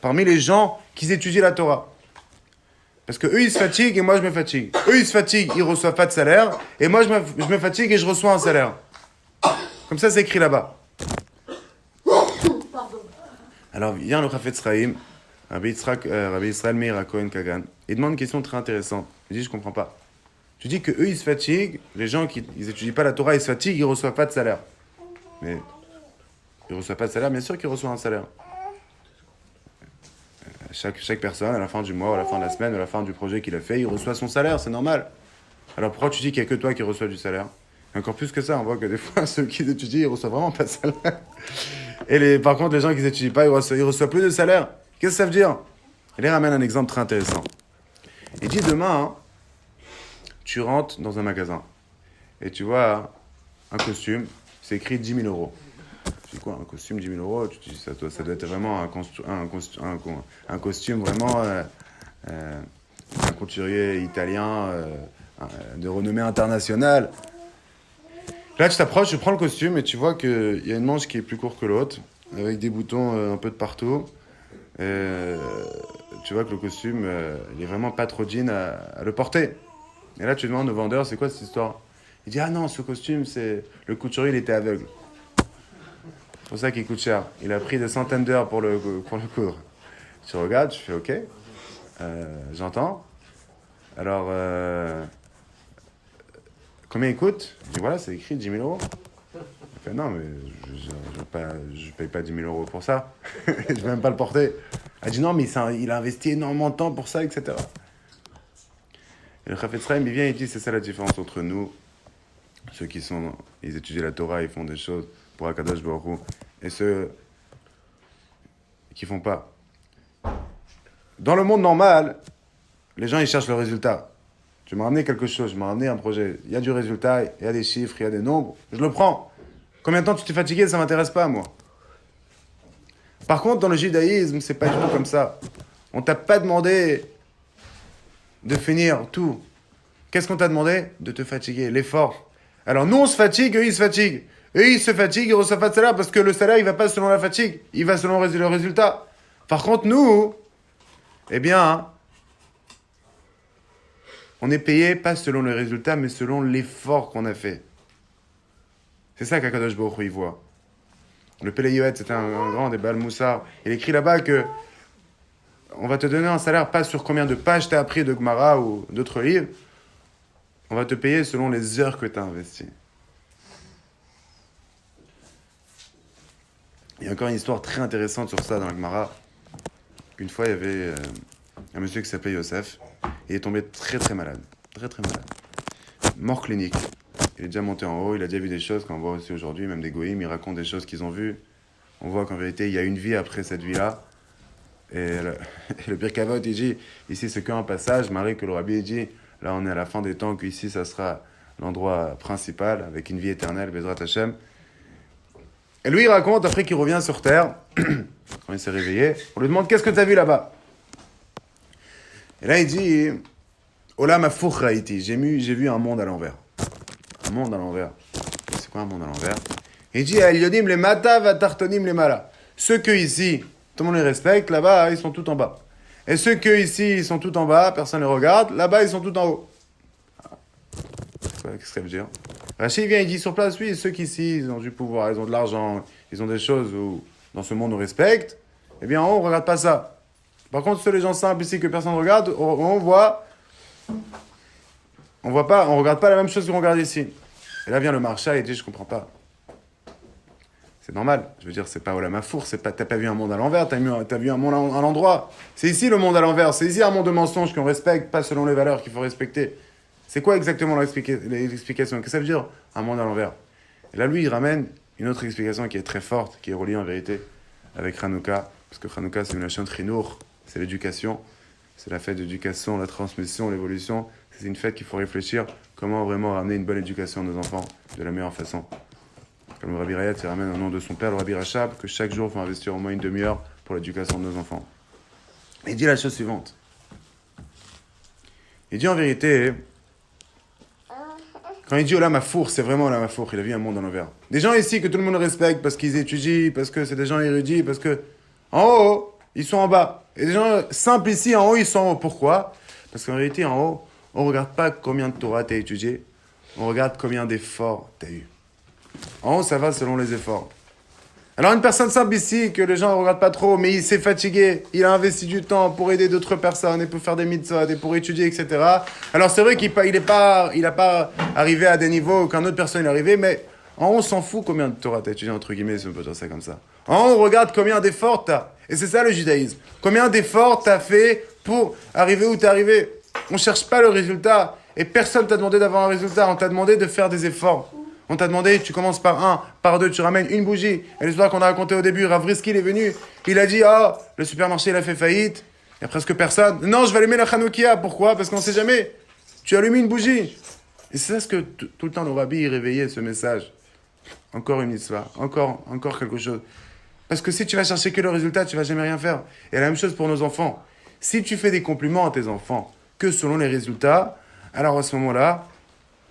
parmi les gens qui étudient la Torah. Parce que eux ils se fatiguent et moi je me fatigue. Eux ils se fatiguent, ils reçoivent pas de salaire, et moi je me fatigue et je reçois un salaire. Comme ça c'est écrit là-bas. Alors vient le Chafetz Chaim, Rabbi Israël Meir Cohen Kagan, il demande une question très intéressante. Il dit je comprends pas. Tu dis que eux ils se fatiguent, les gens qui ils étudient pas la Torah ils se fatiguent, ils reçoivent pas de salaire. Mais ils reçoivent pas de salaire, bien sûr qu'ils reçoivent un salaire. Chaque personne, à la fin du mois, à la fin de la semaine, à la fin du projet qu'il a fait, il reçoit son salaire, c'est normal. Alors pourquoi tu dis qu'il n'y a que toi qui reçois du salaire? Et encore plus que ça, on voit que des fois, ceux qui étudient, ils reçoivent vraiment pas de salaire. Et par contre, les gens qui n'étudient pas, ils reçoivent plus de salaire. Qu'est-ce que ça veut dire? Il ramène un exemple très intéressant. Il dit demain, tu rentres dans un magasin et tu vois un costume, c'est écrit 10 000 euros. C'est quoi un costume 10 000 euros? Tu te dis, ça doit être vraiment un costume vraiment un couturier italien de renommée internationale. Là tu t'approches, tu prends le costume et tu vois qu'il y a une manche qui est plus courte que l'autre, avec des boutons un peu de partout. Tu vois que le costume il est vraiment pas trop jean à le porter. Et là tu demandes au vendeur c'est quoi cette histoire? Il dit ah non, ce costume c'est le couturier il était aveugle. C'est pour ça qu'il coûte cher. Il a pris des centaines d'heures pour le coudre. Tu regardes, tu fais OK, j'entends. Alors, combien il coûte? Je dis voilà, c'est écrit 10 000 euros. Il fait non, mais je paye pas 10 000 euros pour ça. Je vais même pas le porter. Elle dit non, mais il a investi énormément de temps pour ça, etc. Et le Chafetz Chaim, il vient et il dit c'est ça la différence entre nous, ceux qui ils étudient la Torah, ils font des choses pour Akadosh Baruch Hu, et ceux qui font pas. Dans le monde normal, les gens ils cherchent le résultat. Tu m'as ramené quelque chose, je m'as ramené un projet. Il y a du résultat, il y a des chiffres, il y a des nombres, je le prends. Combien de temps tu t'es fatigué, ça m'intéresse pas moi. Par contre, dans le judaïsme, c'est pas du tout comme ça. On t'a pas demandé de finir tout. Qu'est-ce qu'on t'a demandé? De te fatiguer, l'effort. Alors nous on se fatigue, eux ils se fatiguent. Eux, ils se fatiguent, ils ne reçoivent pas de salaire parce que le salaire, il ne va pas selon la fatigue. Il va selon le résultat. Par contre, nous, eh bien, on est payé pas selon le résultat, mais selon l'effort qu'on a fait. C'est ça qu'Akadosh Baruch Hu, il voit. Le Pélé Yoet, c'était un grand des Baal Moussar. Il écrit là-bas que on va te donner un salaire pas sur combien de pages tu as appris de Gemara ou d'autres livres. On va te payer selon les heures que tu as investies. Il y a encore une histoire très intéressante sur ça dans la Gemara. Une fois, il y avait un monsieur qui s'appelait Yosef. Il est tombé très très malade. Très très malade. Mort clinique. Il est déjà monté en haut, il a déjà vu des choses qu'on voit aussi aujourd'hui, même des goïms, ils racontent des choses qu'ils ont vues. On voit qu'en vérité, il y a une vie après cette vie-là. Et le Birkavot, il dit, ici c'est qu'un passage. Marie, que le Rabbi dit, là on est à la fin des temps, qu'ici ça sera l'endroit principal, avec une vie éternelle, Bezrat Hashem. Et lui, il raconte, après qu'il revient sur Terre, quand il s'est réveillé, on lui demande, qu'est-ce que tu as vu là-bas? Et là, il dit, Olam Hafuch Raïti, j'ai vu un monde à l'envers. Un monde à l'envers. C'est quoi un monde à l'envers? Et il dit, Elyonim le mata va tartonim le mala. Ceux que ici, tout le monde les respecte, là-bas, ils sont tout en bas. Et ceux que ici, ils sont tout en bas, personne ne les regarde, là-bas, ils sont tout en haut. Qu'est-ce que ça veut dire? Rachid vient, il dit sur place, oui, ceux qui ici, ils ont du pouvoir, ils ont de l'argent, ils ont des choses où, dans ce monde, on respecte, eh bien, en haut, on ne regarde pas ça. Par contre, ceux les gens simples ici que personne ne regarde, on regarde pas la même chose qu'on regarde ici. Et là vient le marcha et dit, je comprends pas. C'est normal, je veux dire, c'est pas Olam Hafuch, t'as pas vu un monde à l'envers, t'as vu un monde à l'endroit. C'est ici le monde à l'envers, c'est ici un monde de mensonges qu'on respecte, pas selon les valeurs qu'il faut respecter. C'est quoi exactement l'explication? Qu'est-ce que ça veut dire, un monde à l'envers? Et là, lui, il ramène une autre explication qui est très forte, qui est reliée en vérité avec Hanouka, parce que Hanouka, c'est une nation de Chinour, c'est l'éducation. c'est la fête d'éducation, la transmission, l'évolution. C'est une fête qu'il faut réfléchir comment vraiment ramener une bonne éducation à nos enfants de la meilleure façon. Comme le Rabbi Rayat, il ramène au nom de son père, le Rabbi Rachab, que chaque jour, il faut investir au moins une demi-heure pour l'éducation de nos enfants. Et il dit la chose suivante. Il dit en vérité, quand il dit Olam Hafour, c'est vraiment Olam Hafour, il a vu un monde en l'envers. Des gens ici que tout le monde respecte parce qu'ils étudient, parce que c'est des gens érudits, parce que en haut, ils sont en bas. Et des gens simples ici, en haut, ils sont en haut. Pourquoi? Parce qu'en réalité, en haut, on ne regarde pas combien de Torah tu as étudié, on regarde combien d'efforts tu as eu. En haut, ça va selon les efforts. Alors une personne simple ici, que les gens ne regardent pas trop, mais il s'est fatigué, il a investi du temps pour aider d'autres personnes, et pour faire des mitzvot, et pour étudier, etc. Alors c'est vrai qu'il n'a pas arrivé à des niveaux qu'un autre personne est arrivé, mais en haut, on s'en fout combien de Torah tu as étudié, entre guillemets, si on peut dire ça comme ça. En haut, on regarde combien d'efforts tu as. Et c'est ça le judaïsme. Combien d'efforts tu as fait pour arriver où tu es arrivé. On ne cherche pas le résultat. Et personne t'a demandé d'avoir un résultat. On t'a demandé de faire des efforts. On t'a demandé, tu commences par 1, par 2, tu ramènes une bougie. Et l'histoire qu'on a racontée au début, Rav Risky, il est venu. Il a dit, le supermarché, il a fait faillite. Il n'y a presque personne. Non, je vais allumer la Hanoukia. Pourquoi? Parce qu'on ne sait jamais. Tu allumes une bougie. Et c'est ça ce que tout le temps le rabbi il réveillait, ce message. Encore une mitzvah. Encore quelque chose. Parce que si tu vas chercher que le résultat, tu ne vas jamais rien faire. Et la même chose pour nos enfants. Si tu fais des compliments à tes enfants que selon les résultats, alors à ce moment-là,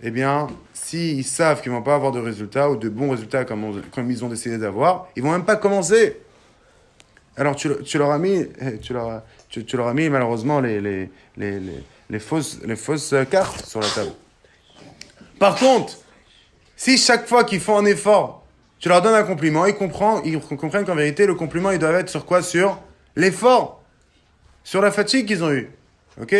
eh bien, s'ils savent qu'ils ne vont pas avoir de résultats ou de bons résultats comme ils ont décidé d'avoir, ils ne vont même pas commencer. Alors tu leur as mis malheureusement les fausses cartes sur la table. Par contre, si chaque fois qu'ils font un effort, tu leur donnes un compliment, ils comprennent qu'en vérité, le compliment, il doit être sur quoi? Sur l'effort, sur la fatigue qu'ils ont eue. Ok?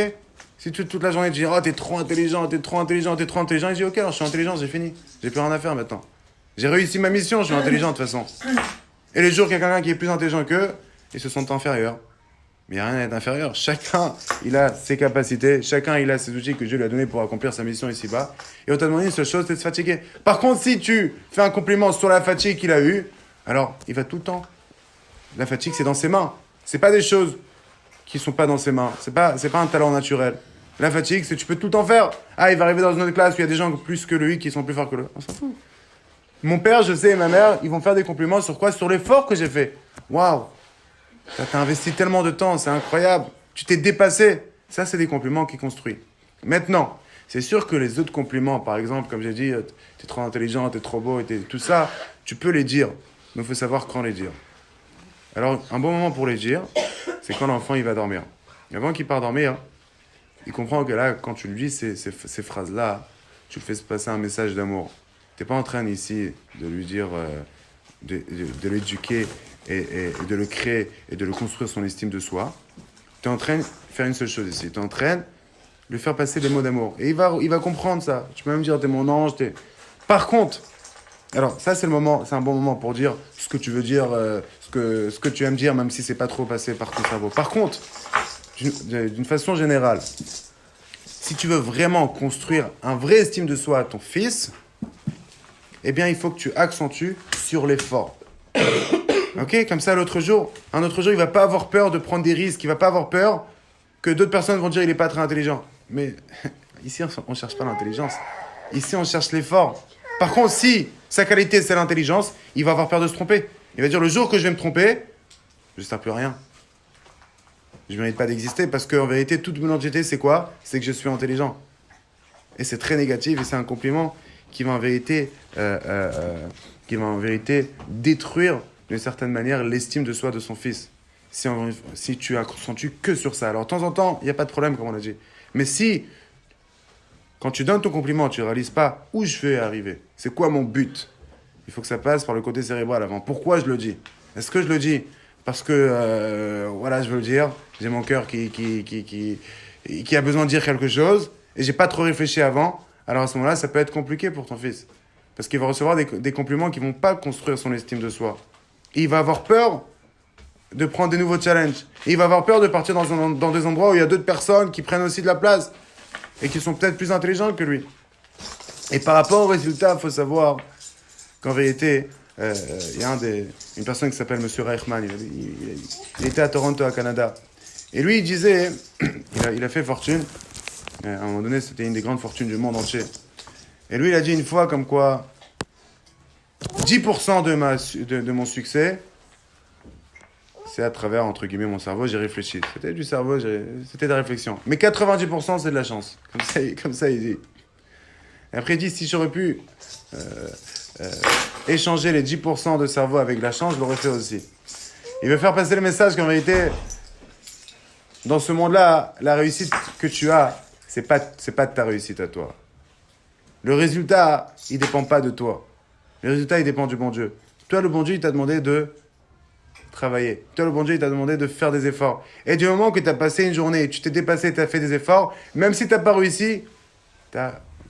Si toute la journée tu dis t'es trop intelligent, il dit ok, alors je suis intelligent, j'ai fini. J'ai plus rien à faire maintenant. J'ai réussi ma mission, je suis intelligent de toute façon. Et les jours qu'il y a quelqu'un qui est plus intelligent qu'eux, ils se sentent inférieurs. Mais il n'y a rien à être inférieur. Chacun, il a ses capacités, chacun, il a ses outils que Dieu lui a donnés pour accomplir sa mission ici-bas. Et on t'a demandé une seule chose, c'est de se fatiguer. Par contre, si tu fais un compliment sur la fatigue qu'il a eue, alors il va tout le temps. La fatigue, c'est dans ses mains. C'est pas des choses qui sont pas dans ses mains. C'est pas un talent naturel. La fatigue, c'est tu peux tout le temps faire. Il va arriver dans une autre classe où il y a des gens plus que lui qui sont plus forts que lui. On s'en fout. Mon père, je sais, et ma mère, ils vont faire des compliments sur quoi? Sur l'effort que j'ai fait. Waouh! T'as investi tellement de temps, c'est incroyable. Tu t'es dépassé. Ça, c'est des compliments qui construisent. Maintenant, c'est sûr que les autres compliments, par exemple, comme j'ai dit, t'es trop intelligent, t'es trop beau, tout ça, tu peux les dire. Mais il faut savoir quand les dire. Alors, un bon moment pour les dire, c'est quand l'enfant, il va dormir. Et avant qu'il parte dormir, il comprend que là, quand tu lui dis ces phrases-là, tu le fais passer un message d'amour. T'es pas en train ici de lui dire, de l'éduquer et de le créer et de le construire son estime de soi. Tu es en train de faire une seule chose ici. Tu es en train de lui faire passer des mots d'amour. Et il va comprendre ça. Tu peux même dire, t'es mon ange. Par contre, alors ça c'est un bon moment pour dire ce que tu veux dire, ce que tu aimes dire, même si c'est pas trop passé par ton cerveau. Par contre, d'une façon générale, si tu veux vraiment construire un vrai estime de soi à ton fils, eh bien il faut que tu accentues sur l'effort. Ok, comme ça un autre jour, il va pas avoir peur de prendre des risques, il va pas avoir peur que d'autres personnes vont dire il est pas très intelligent. Mais ici on cherche pas l'intelligence, ici on cherche l'effort. Par contre, si sa qualité c'est l'intelligence, il va avoir peur de se tromper. Il va dire le jour que je vais me tromper, je ne sers plus à rien. Je ne mérite pas d'exister parce qu'en vérité toute mon identité c'est quoi? C'est que je suis intelligent. Et c'est très négatif et c'est un compliment qui va en vérité détruire d'une certaine manière l'estime de soi de son fils. Si tu accentues que sur ça. Alors de temps en temps, il n'y a pas de problème comme on a dit. Mais si, quand tu donnes ton compliment, tu ne réalises pas où je vais arriver, c'est quoi mon but, il faut que ça passe par le côté cérébral avant. Pourquoi je le dis? Est-ce que je le dis parce que, je veux le dire, j'ai mon cœur qui a besoin de dire quelque chose et j'ai pas trop réfléchi avant, alors à ce moment-là, ça peut être compliqué pour ton fils. Parce qu'il va recevoir des compliments qui vont pas construire son estime de soi. Il va avoir peur de prendre des nouveaux challenges. Et il va avoir peur de partir dans des endroits où il y a d'autres personnes qui prennent aussi de la place et qui sont peut-être plus intelligents que lui. Et par rapport aux résultats, il faut savoir qu'en vérité, il y a une personne qui s'appelle M. Reichmann. Il était à Toronto, à Canada. Et lui, il disait, il a fait fortune. À un moment donné, c'était une des grandes fortunes du monde entier. Et lui, il a dit une fois comme quoi 10% de mon succès, c'est à travers, entre guillemets, mon cerveau, j'ai réfléchi. C'était du cerveau, c'était de la réflexion. Mais 90%, c'est de la chance. Comme ça, il dit. Et après, il dit, si j'aurais pu échanger les 10% de cerveau avec la chance, je l'aurais fait aussi. Il veut faire passer le message qu'en vérité, dans ce monde-là, la réussite que tu as, c'est pas de ta réussite à toi. Le résultat, il dépend pas de toi. Le résultat, il dépend du bon Dieu. Toi, le bon Dieu, il t'a demandé de travailler. Toi, le bon Dieu, il t'a demandé de faire des efforts. Et du moment que tu as passé une journée, tu t'es dépassé, tu as fait des efforts, même si tu n'as pas réussi,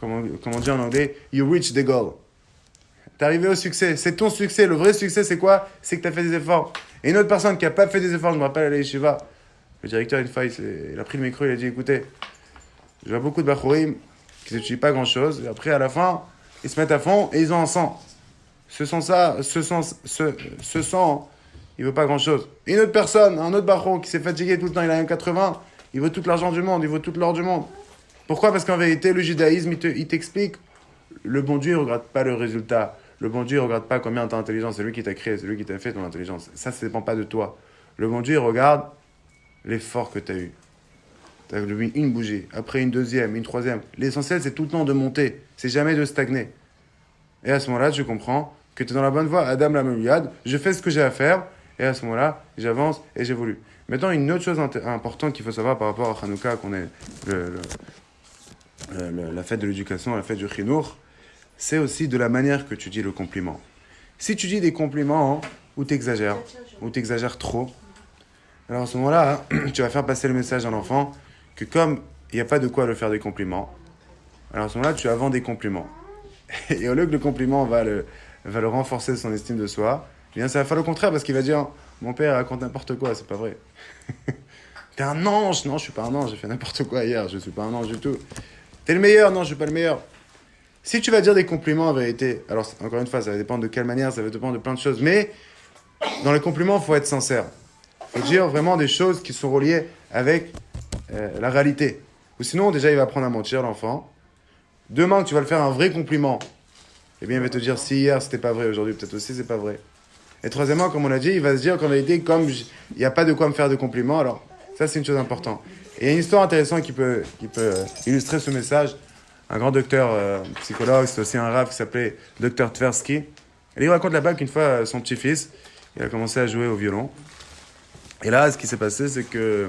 comme on dit en anglais, you reach the goal. Tu es arrivé au succès. C'est ton succès. Le vrai succès, c'est quoi? C'est que tu as fait des efforts. Et une autre personne qui n'a pas fait des efforts, je me rappelle à la yeshiva, le directeur, une fois, il a pris le micro, il a dit, écoutez, je vois beaucoup de bachourim qui ne s'étudient pas grand-chose. Et après, à la fin, ils se mettent à fond et ils ont un sang. Ce sang, il veut pas grand-chose. Une autre personne, un autre bachou qui s'est fatigué tout le temps, il a 1,80, il veut tout l'argent du monde, il veut tout l'or du monde. Pourquoi? Parce qu'en vérité, le judaïsme, il t'explique, le bon Dieu ne regarde pas le résultat. Le bon Dieu ne regarde pas combien tu as d'intelligence. C'est lui qui t'a créé, c'est lui qui t'a fait ton intelligence. Ça ne dépend pas de toi. Le bon Dieu, il regarde l'effort que tu as eu. Tu as mis une bougie, après une deuxième, une troisième. L'essentiel, c'est tout le temps de monter. C'est jamais de stagner. Et à ce moment-là, tu comprends que tu es dans la bonne voie. Adam la Memouyad, je fais ce que j'ai à faire. Et à ce moment-là, j'avance et j'évolue. Maintenant, une autre chose importante qu'il faut savoir par rapport à Hanouka, qu'on est la fête de l'éducation, la fête du Chinour, c'est aussi de la manière que tu dis le compliment. Si tu dis des compliments où tu exagères trop, alors à ce moment-là, tu vas faire passer le message à l'enfant que comme il n'y a pas de quoi le faire des compliments, alors à ce moment-là, tu vas vendre des compliments. Et au lieu que le compliment va le renforcer son estime de soi, eh bien ça va faire le contraire parce qu'il va dire « Mon père raconte n'importe quoi, c'est pas vrai. » T'es un ange. Non, je suis pas un ange, j'ai fait n'importe quoi hier, je suis pas un ange du tout. T'es le meilleur. Non, je suis pas le meilleur. Si tu vas dire des compliments en vérité, alors encore une fois, ça va dépendre de quelle manière, ça va dépendre de plein de choses, mais dans les compliments, il faut être sincère. Il faut dire vraiment des choses qui sont reliées avec la réalité. Ou sinon, déjà, il va apprendre à mentir, l'enfant. Demain, tu vas le faire un vrai compliment. Eh bien, il va te dire, si hier, c'était pas vrai, aujourd'hui, peut-être aussi, c'est pas vrai. Et troisièmement, comme on l'a dit, il va se dire qu'en vérité, comme il n'y a pas de quoi me faire de compliments, alors ça, c'est une chose importante. Et il y a une histoire intéressante qui peut illustrer ce message. Un grand docteur psychologue, c'est aussi un rabbin qui s'appelait Dr Tversky. Et il raconte là-bas qu'une fois, son petit-fils, il a commencé à jouer au violon. Et là, ce qui s'est passé, c'est que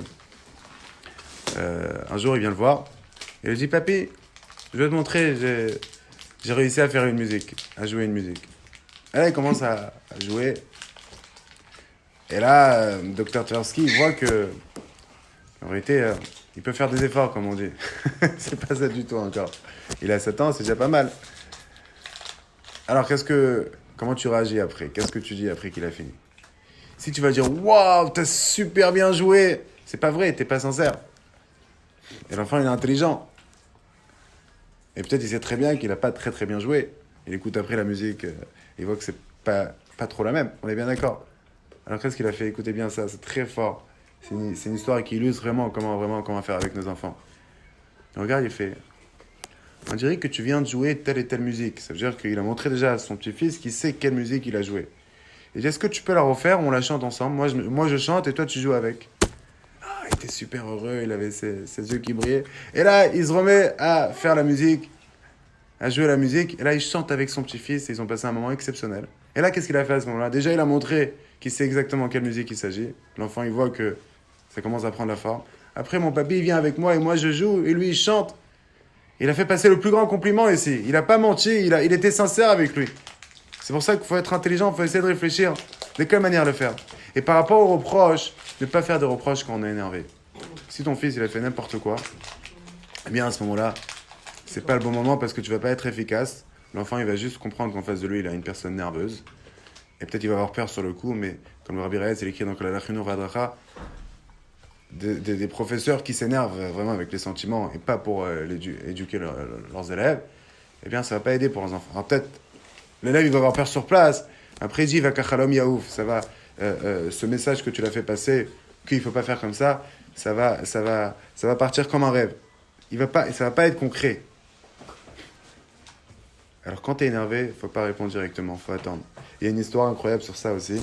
un jour, il vient le voir. Et il lui dit, papy, je vais te montrer, j'ai réussi à faire une musique, à jouer une musique. Et là, il commence à jouer. Et là, Dr Tversky, il voit que, en réalité, il peut faire des efforts, comme on dit. C'est pas ça du tout encore. Il a 7 ans, c'est déjà pas mal. Alors, comment tu réagis après? Qu'est-ce que tu dis après qu'il a fini? Si tu vas dire, waouh, t'as super bien joué, c'est pas vrai, t'es pas sincère. Et l'enfant, il est intelligent. Et peut-être il sait très bien qu'il n'a pas très très bien joué. Il écoute après la musique, il voit que c'est pas trop la même. On est bien d'accord. Alors qu'est-ce qu'il a fait? Écoutez bien ça, c'est très fort. C'est une histoire qui illustre vraiment comment faire avec nos enfants. Et regarde, il fait, on dirait que tu viens de jouer telle et telle musique. Ça veut dire qu'il a montré déjà à son petit-fils qu'il sait quelle musique il a joué. Il dit, est-ce que tu peux la refaire? On la chante ensemble. Moi je chante et toi tu joues avec. Il était super heureux, il avait ses yeux qui brillaient. Et là, il se remet à faire la musique, à jouer la musique. Et là, il chante avec son petit-fils et ils ont passé un moment exceptionnel. Et là, qu'est-ce qu'il a fait à ce moment-là? Déjà, il a montré qu'il sait exactement quelle musique il s'agit. L'enfant, il voit que ça commence à prendre la forme. Après, mon papy, il vient avec moi et moi, je joue. Et lui, il chante. Il a fait passer le plus grand compliment ici. Il n'a pas menti, il était sincère avec lui. C'est pour ça qu'il faut être intelligent, il faut essayer de réfléchir de quelle manière le faire. Et par rapport aux reproches, ne pas faire de reproches quand on est énervé. Si ton fils il a fait n'importe quoi, eh bien à ce moment-là, c'est pas le bon moment parce que tu vas pas être efficace. L'enfant il va juste comprendre qu'en face de lui il a une personne nerveuse. Et peut-être il va avoir peur sur le coup, mais comme le Rabbi Raël, c'est écrit dans la Chinour Vadracha, des professeurs qui s'énervent vraiment avec les sentiments et pas pour éduquer leurs élèves, eh bien ça va pas aider pour les enfants. Alors peut-être l'élève il va avoir peur sur place. Après il dit va kachalom yaouf, ça va. Ce message que tu l'as fait passer, qu'il ne faut pas faire comme ça, ça va partir comme un rêve. Ça va pas être concret. Alors quand tu es énervé, faut pas répondre directement, faut attendre. Il y a une histoire incroyable sur ça aussi.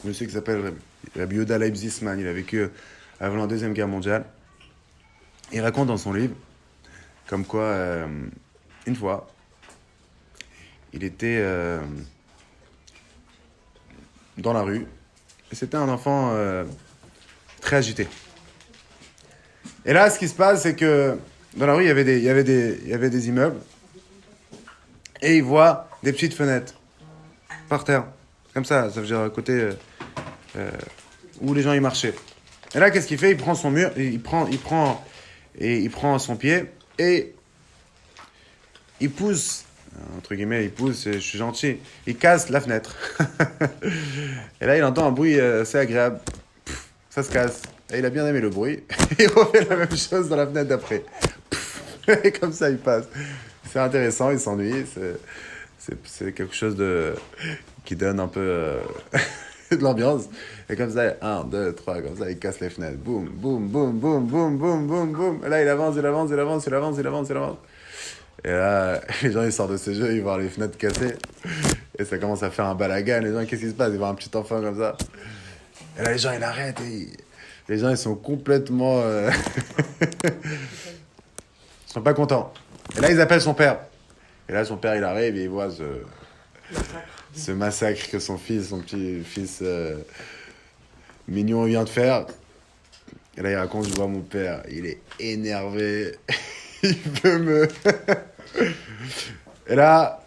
Un monsieur qui s'appelle Rabbi Yehuda Leib Zisman, il a vécu avant la Deuxième Guerre mondiale. Il raconte dans son livre comme quoi, une fois, il était dans la rue et c'était un enfant très agité. Et là, ce qui se passe, c'est que dans la rue, il y avait des immeubles et il voit des petites fenêtres par terre, comme ça veut dire à côté où les gens y marchaient. Et là, qu'est-ce qu'il fait? Il prend son mur, il prend son pied et il pousse, entre guillemets, je suis gentil, il casse la fenêtre. Et là, il entend un bruit assez agréable. Pff, ça se casse. Et il a bien aimé le bruit. Il refait la même chose dans la fenêtre d'après. Pff, et comme ça, il passe. C'est intéressant, il s'ennuie. C'est quelque chose qui donne un peu de l'ambiance. Et comme ça, 1, 2, 3, comme ça, il casse les fenêtres. Boum, boum, boum, boum, boum, boum, boum, boum. Et là, il avance. Et là, les gens, ils sortent de ce jeu, ils voient les fenêtres cassées. Et ça commence à faire un balagan. Les gens, qu'est-ce qui se passe? Ils voient un petit enfant comme ça. Et là, les gens, ils arrêtent. Les gens, ils sont complètement... ils sont pas contents. Et là, ils appellent son père. Et là, son père, il arrive et il voit ce massacre que son petit fils mignon vient de faire. Et là, il raconte, je vois mon père, il est énervé. Il veut me... Et là,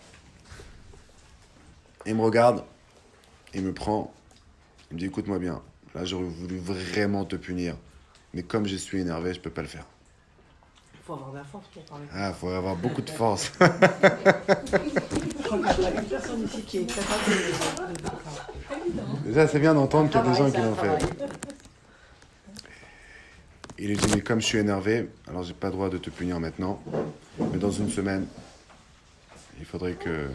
il me regarde, il me prend, il me dit, écoute-moi bien, là, j'aurais voulu vraiment te punir, mais comme je suis énervé, je peux pas le faire. Il faut avoir de la force pour parler. Ah, faut avoir beaucoup de force. Je crois qu'il y a une personne ici qui est capable de parler. Déjà, c'est bien d'entendre qu'il y a des gens qui l'ont fait. Il lui dit, mais comme je suis énervé, alors j'ai pas le droit de te punir maintenant, mais dans une semaine, il faudrait que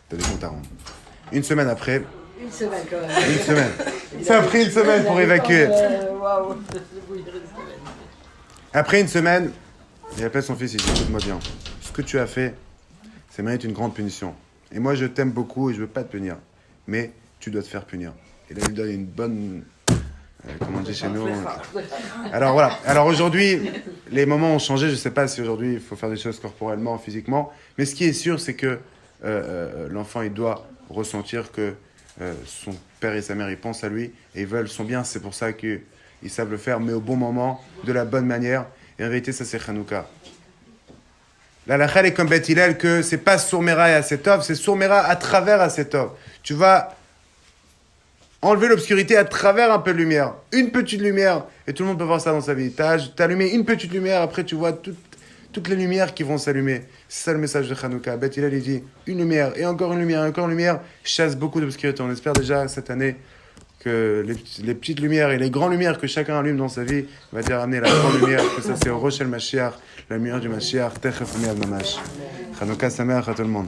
tu aies des comptes à rendre. Une semaine après... Une semaine quand même. Une semaine. Ça a pris une semaine pour évacuer. Waouh. Après une semaine, il appelle son fils, il dit, écoute-moi bien, ce que tu as fait, ça mérite une grande punition. Et moi, je t'aime beaucoup et je veux pas te punir, mais tu dois te faire punir. Et là, il lui donne une bonne... comme on dit chez nous. Alors voilà. Alors aujourd'hui, les moments ont changé. Je ne sais pas si aujourd'hui il faut faire des choses corporellement, physiquement. Mais ce qui est sûr, c'est que l'enfant, il doit ressentir que son père et sa mère, ils pensent à lui et ils veulent son bien. C'est pour ça qu'ils savent le faire, mais au bon moment, de la bonne manière. Et en vérité, ça c'est Hanouka. La halakha est comme Beth Hillel que c'est pas Sourmera et Asetov, c'est Sourmera à travers Asetov. Tu vas enlever l'obscurité à travers un peu de lumière. Une petite lumière. Et tout le monde peut voir ça dans sa vie. T'as allumé une petite lumière, après tu vois toutes les lumières qui vont s'allumer. C'est ça le message de Hanouka. Beth Hillel, il dit une lumière, et encore une lumière, et encore une lumière, chasse beaucoup d'obscurité. On espère déjà cette année que les petites lumières et les grandes lumières que chacun allume dans sa vie va dire amener la grande lumière, que ça c'est au Rosh el Mashiach, la lumière du Mashiach, Techef Mamash. Hanouka Sameach à tout le monde.